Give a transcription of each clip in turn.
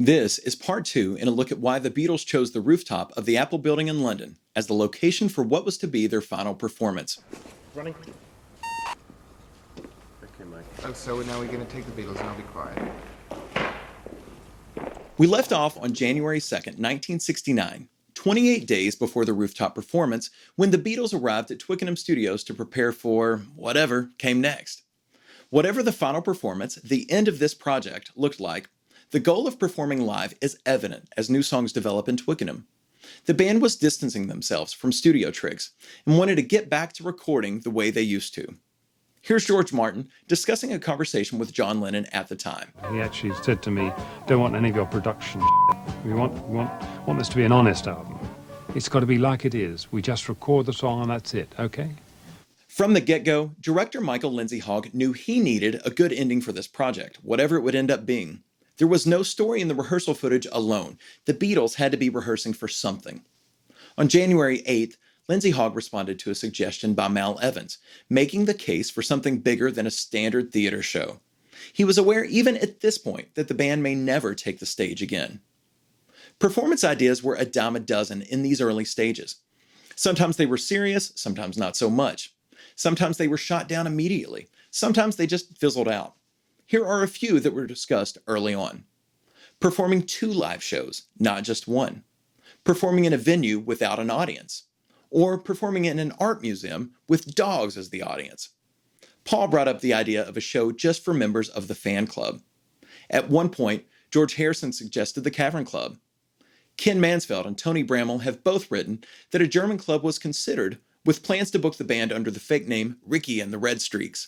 This is part 2 in a look at why the Beatles chose the rooftop of the Apple Building in London as the location for what was to be their final performance. Running. Okay, Mike. Oh, so now we're going to take the Beatles and I'll be quiet. We left off on January 2nd, 1969, 28 days before the rooftop performance, when the Beatles arrived at Twickenham Studios to prepare for whatever came next. Whatever the final performance, the end of this project, looked like, the goal of performing live is evident as new songs develop in Twickenham. The band was distancing themselves from studio tricks and wanted to get back to recording the way they used to. Here's George Martin discussing a conversation with John Lennon at the time. He actually said to me, "Don't want any of your production shit. We want this to be an honest album. It's got to be like it is. We just record the song and that's it, okay?" From the get-go, director Michael Lindsay-Hogg knew he needed a good ending for this project, whatever it would end up being. There was no story in the rehearsal footage alone. The Beatles had to be rehearsing for something. On January 8th, Lindsay-Hogg responded to a suggestion by Mal Evans, making the case for something bigger than a standard theater show. He was aware even at this point that the band may never take the stage again. Performance ideas were a dime a dozen in these early stages. Sometimes they were serious, sometimes not so much. Sometimes they were shot down immediately. Sometimes they just fizzled out. Here are a few that were discussed early on. Performing 2 live shows, not just one. Performing in a venue without an audience. Or performing in an art museum with dogs as the audience. Paul brought up the idea of a show just for members of the fan club. At one point, George Harrison suggested the Cavern Club. Ken Mansfield and Tony Bramall have both written that a German club was considered, with plans to book the band under the fake name Ricky and the Red Streaks.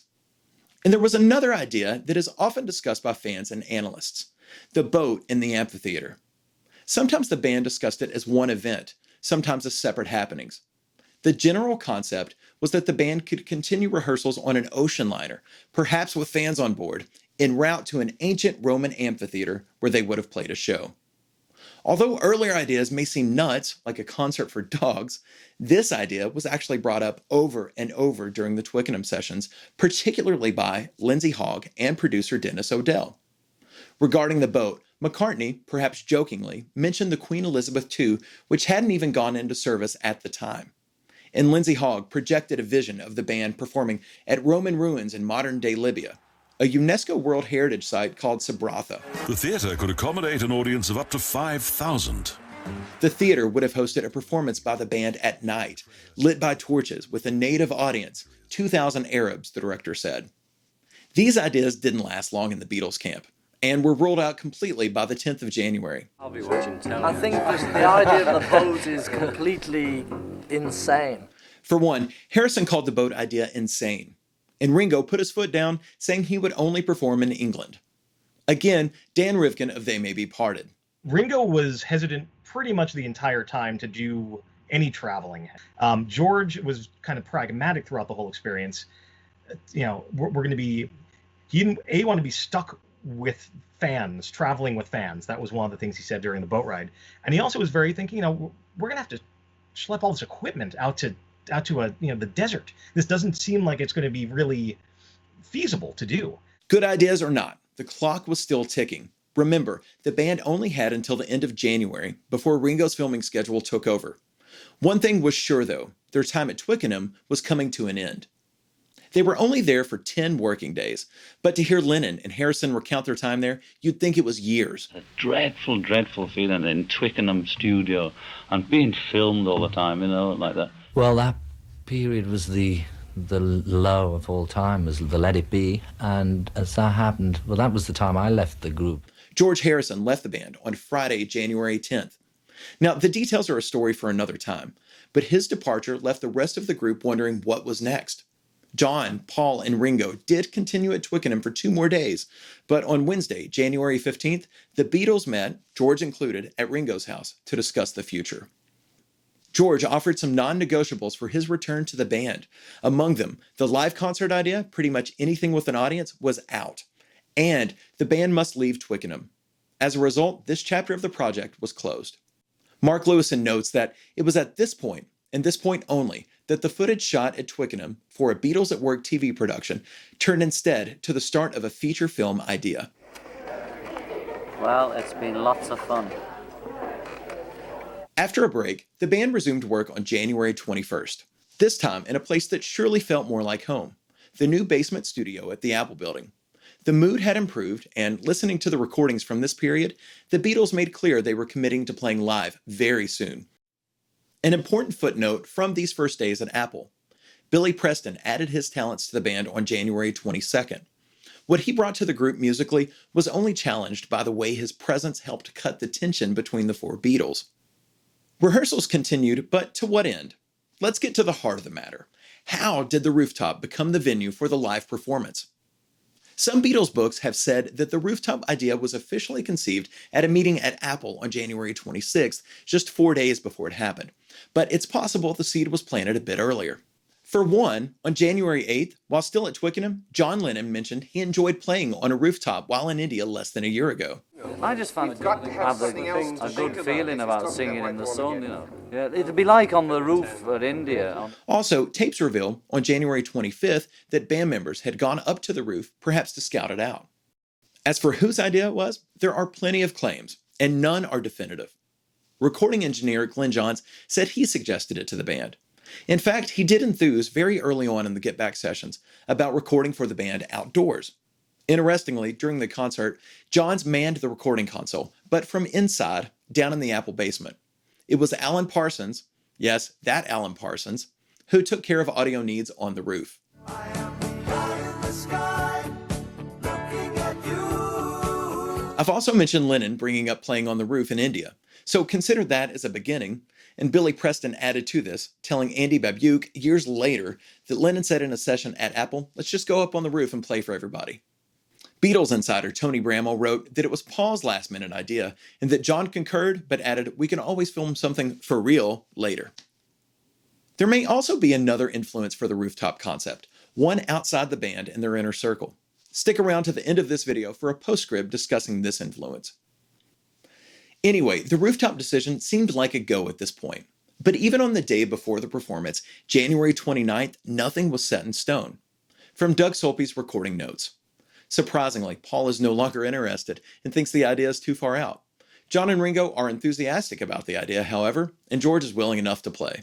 And there was another idea that is often discussed by fans and analysts, the boat in the amphitheatre. Sometimes the band discussed it as one event, sometimes as separate happenings. The general concept was that the band could continue rehearsals on an ocean liner, perhaps with fans on board, en route to an ancient Roman amphitheatre where they would have played a show. Although earlier ideas may seem nuts, like a concert for dogs, this idea was actually brought up over and over during the Twickenham sessions, particularly by Lindsay-Hogg and producer Dennis O'Dell. Regarding the boat, McCartney, perhaps jokingly, mentioned the Queen Elizabeth II, which hadn't even gone into service at the time. And Lindsay-Hogg projected a vision of the band performing at Roman ruins in modern-day Libya, a UNESCO World Heritage Site called Sabratha. The theatre could accommodate an audience of up to 5,000. The theater would have hosted a performance by the band at night, lit by torches with a native audience, 2,000 Arabs, the director said. These ideas didn't last long in the Beatles camp, and were ruled out completely by the 10th of January. I'll be watching television. I think the idea of the boat is completely insane. For one, Harrison called the boat idea insane. And Ringo put his foot down, saying he would only perform in England. Again, Dan Rivkin of They May Be Parted. Ringo was hesitant pretty much the entire time to do any traveling. George was kind of pragmatic throughout the whole experience. We're going to be, he didn't want to be stuck with fans, traveling with fans. That was one of the things he said during the boat ride. And he also was very thinking, we're going to have to schlep all this equipment out to the desert. This doesn't seem like it's going to be really feasible to do. Good ideas or not, the clock was still ticking. Remember, the band only had until the end of January before Ringo's filming schedule took over. One thing was sure though, their time at Twickenham was coming to an end. They were only there for 10 working days, but to hear Lennon and Harrison recount their time there, you'd think it was years. A dreadful, dreadful feeling in Twickenham Studio and being filmed all the time, like that. Well, that period was the low of all time, was the Let It Be, and as that happened, well, that was the time I left the group. George Harrison left the band on Friday, January 10th. Now, the details are a story for another time, but his departure left the rest of the group wondering what was next. John, Paul, and Ringo did continue at Twickenham for 2 more days, but on Wednesday, January 15th, the Beatles met, George included, at Ringo's house to discuss the future. George offered some non-negotiables for his return to the band. Among them, the live concert idea, pretty much anything with an audience, was out. And the band must leave Twickenham. As a result, this chapter of the project was closed. Mark Lewison notes that it was at this point, and this point only, that the footage shot at Twickenham for a Beatles at Work TV production turned instead to the start of a feature film idea. Well, it's been lots of fun. After a break, the band resumed work on January 21st, this time in a place that surely felt more like home, the new basement studio at the Apple Building. The mood had improved, and listening to the recordings from this period, the Beatles made clear they were committing to playing live very soon. An important footnote from these first days at Apple: Billy Preston added his talents to the band on January 22nd. What he brought to the group musically was only challenged by the way his presence helped cut the tension between the four Beatles. Rehearsals continued, but to what end? Let's get to the heart of the matter. How did the Rooftop become the venue for the live performance? Some Beatles books have said that the Rooftop idea was officially conceived at a meeting at Apple on January 26th, just 4 days before it happened. But it's possible the seed was planted a bit earlier. For one, on January 8th, while still at Twickenham, John Lennon mentioned he enjoyed playing on a rooftop while in India less than a year ago. I just found it have a good feeling about singing in the sun, you know. Yeah, it'd be like on the roof at India. Also, tapes reveal on January 25th that band members had gone up to the roof, perhaps to scout it out. As for whose idea it was, there are plenty of claims, and none are definitive. Recording engineer Glenn Johns said he suggested it to the band. In fact, he did enthuse very early on in the Get Back sessions about recording for the band outdoors. Interestingly, during the concert, Johns manned the recording console, but from inside, down in the Apple basement. It was Alan Parsons, yes, that Alan Parsons, who took care of audio needs on the roof. I am the guy in the sky, looking at you. I've also mentioned Lennon bringing up playing on the roof in India, so consider that as a beginning. And Billy Preston added to this, telling Andy Babuke years later that Lennon said in a session at Apple, "Let's just go up on the roof and play for everybody." Beatles insider Tony Bramall wrote that it was Paul's last-minute idea, and that John concurred, but added, "We can always film something for real later." There may also be another influence for the Rooftop concept, one outside the band and their inner circle. Stick around to the end of this video for a postscript discussing this influence. Anyway, the Rooftop decision seemed like a go at this point. But even on the day before the performance, January 29th, nothing was set in stone. From Doug Sulpy's recording notes. Surprisingly, Paul is no longer interested and thinks the idea is too far out. John and Ringo are enthusiastic about the idea, however, and George is willing enough to play.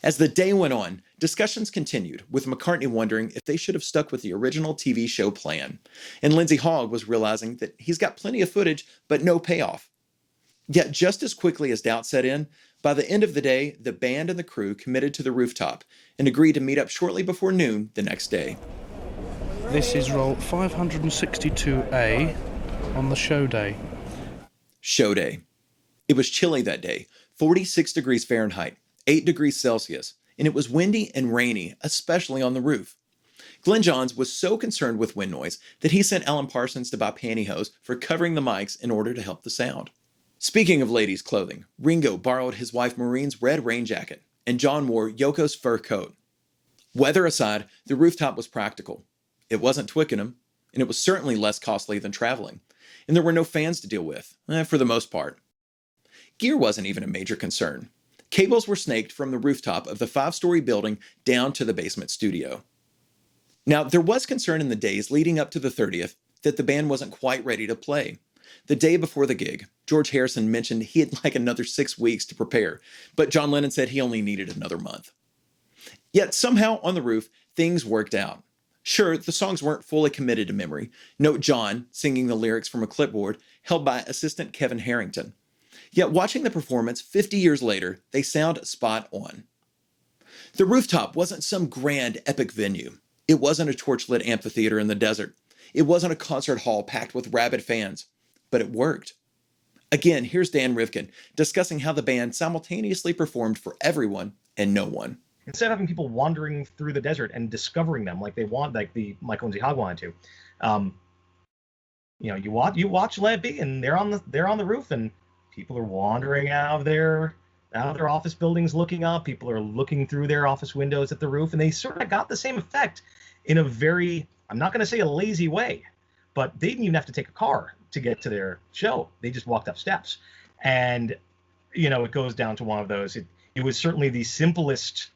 As the day went on, discussions continued, with McCartney wondering if they should have stuck with the original TV show plan, and Lindsay-Hogg was realizing that he's got plenty of footage, but no payoff. Yet just as quickly as doubt set in, by the end of the day, the band and the crew committed to the Rooftop and agreed to meet up shortly before noon the next day. This is roll 562A on the show day. Show day. It was chilly that day, 46 degrees Fahrenheit, 8 degrees Celsius, and it was windy and rainy, especially on the roof. Glenn Johns was so concerned with wind noise that he sent Alan Parsons to buy pantyhose for covering the mics in order to help the sound. Speaking of ladies' clothing, Ringo borrowed his wife Maureen's red rain jacket, and John wore Yoko's fur coat. Weather aside, the Rooftop was practical. It wasn't Twickenham, and it was certainly less costly than traveling, and there were no fans to deal with, for the most part. Gear wasn't even a major concern. Cables were snaked from the rooftop of the 5-story building down to the basement studio. Now, there was concern in the days leading up to the 30th that the band wasn't quite ready to play. The day before the gig, George Harrison mentioned he had like another 6 weeks to prepare, but John Lennon said he only needed another month. Yet somehow on the roof, things worked out. Sure, the songs weren't fully committed to memory. Note John singing the lyrics from a clipboard held by assistant Kevin Harrington. Yet watching the performance 50 years later, they sound spot on. The Rooftop wasn't some grand epic venue. It wasn't a torchlit amphitheatre in the desert. It wasn't a concert hall packed with rabid fans. But it worked. Again, here's Dan Rivkin discussing how the band simultaneously performed for everyone and no one. Instead of having people wandering through the desert and discovering them like the Michael and Lindsay-Hogg wanted to, you watch Let It Be, and they're on the roof, and people are wandering out of their office buildings looking up. People are looking through their office windows at the roof, and they sort of got the same effect in a very, I'm not going to say a lazy way, but they didn't even have to take a car to get to their show. They just walked up steps, and it goes down to one of those. It was certainly the simplest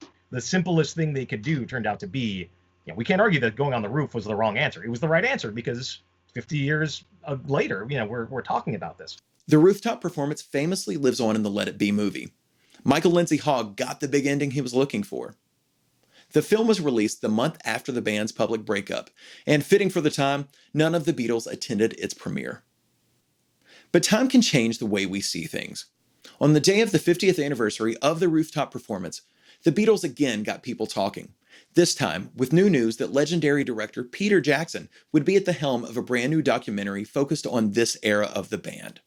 thing they could do turned out to be, we can't argue that going on the roof was the wrong answer. It was the right answer because 50 years later, we're talking about this. The Rooftop performance famously lives on in the Let It Be movie. Michael Lindsay-Hogg got the big ending he was looking for. The film was released the month after the band's public breakup, and fitting for the time, none of the Beatles attended its premiere. But time can change the way we see things. On the day of the 50th anniversary of the Rooftop performance, the Beatles again got people talking, this time with new news that legendary director Peter Jackson would be at the helm of a brand new documentary focused on this era of the band.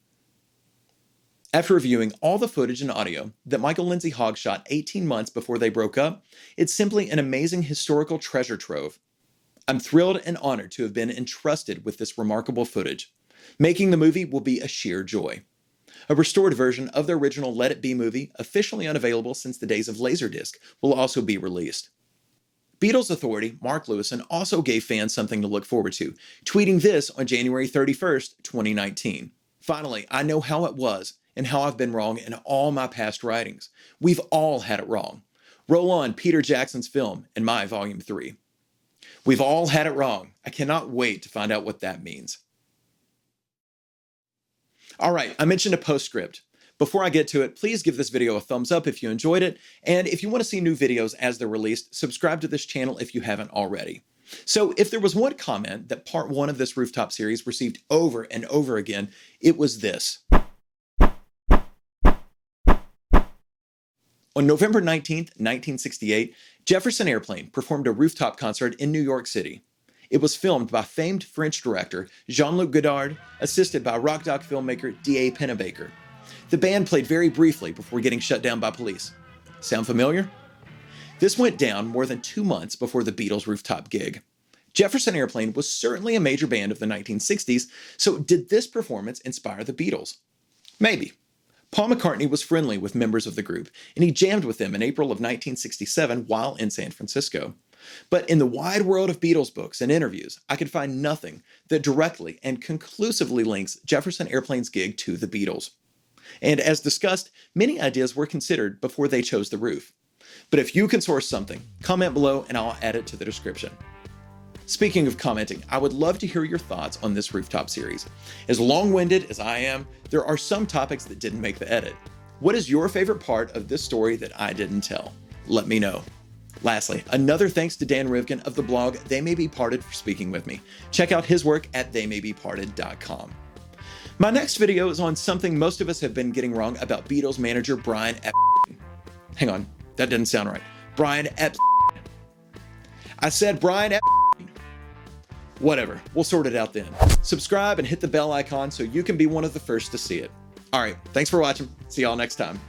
After reviewing all the footage and audio that Michael Lindsay-Hogg shot 18 months before they broke up, it's simply an amazing historical treasure trove. I'm thrilled and honored to have been entrusted with this remarkable footage. Making the movie will be a sheer joy. A restored version of the original Let It Be movie, officially unavailable since the days of Laserdisc, will also be released. Beatles authority Mark Lewison also gave fans something to look forward to, tweeting this on January 31st, 2019. Finally, I know how it was and how I've been wrong in all my past writings. We've all had it wrong. Roll on Peter Jackson's film and my Volume 3. We've all had it wrong. I cannot wait to find out what that means. All right, I mentioned a postscript. Before I get to it, please give this video a thumbs up if you enjoyed it, and if you want to see new videos as they're released, subscribe to this channel if you haven't already. So if there was one comment that part 1 of this Rooftop series received over and over again, it was this. On November 19th, 1968, Jefferson Airplane performed a Rooftop concert in New York City. It was filmed by famed French director Jean-Luc Godard, assisted by rock doc filmmaker D.A. Pennebaker. The band played very briefly before getting shut down by police. Sound familiar? This went down more than 2 months before the Beatles' Rooftop gig. Jefferson Airplane was certainly a major band of the 1960s, so did this performance inspire the Beatles? Maybe. Paul McCartney was friendly with members of the group, and he jammed with them in April of 1967 while in San Francisco. But in the wide world of Beatles books and interviews, I could find nothing that directly and conclusively links Jefferson Airplane's gig to the Beatles. And as discussed, many ideas were considered before they chose the roof. But if you can source something, comment below and I'll add it to the description. Speaking of commenting, I would love to hear your thoughts on this Rooftop series. As long-winded as I am, there are some topics that didn't make the edit. What is your favorite part of this story that I didn't tell? Let me know. Lastly, another thanks to Dan Rivkin of the blog They May Be Parted for speaking with me. Check out his work at theymaybeparted.com. My next video is on something most of us have been getting wrong about Beatles manager Brian Epstein. Hang on, that didn't sound right. Brian Epstein. I said Brian Epstein. Whatever, we'll sort it out then. Subscribe and hit the bell icon so you can be one of the first to see it. All right, thanks for watching. See y'all next time.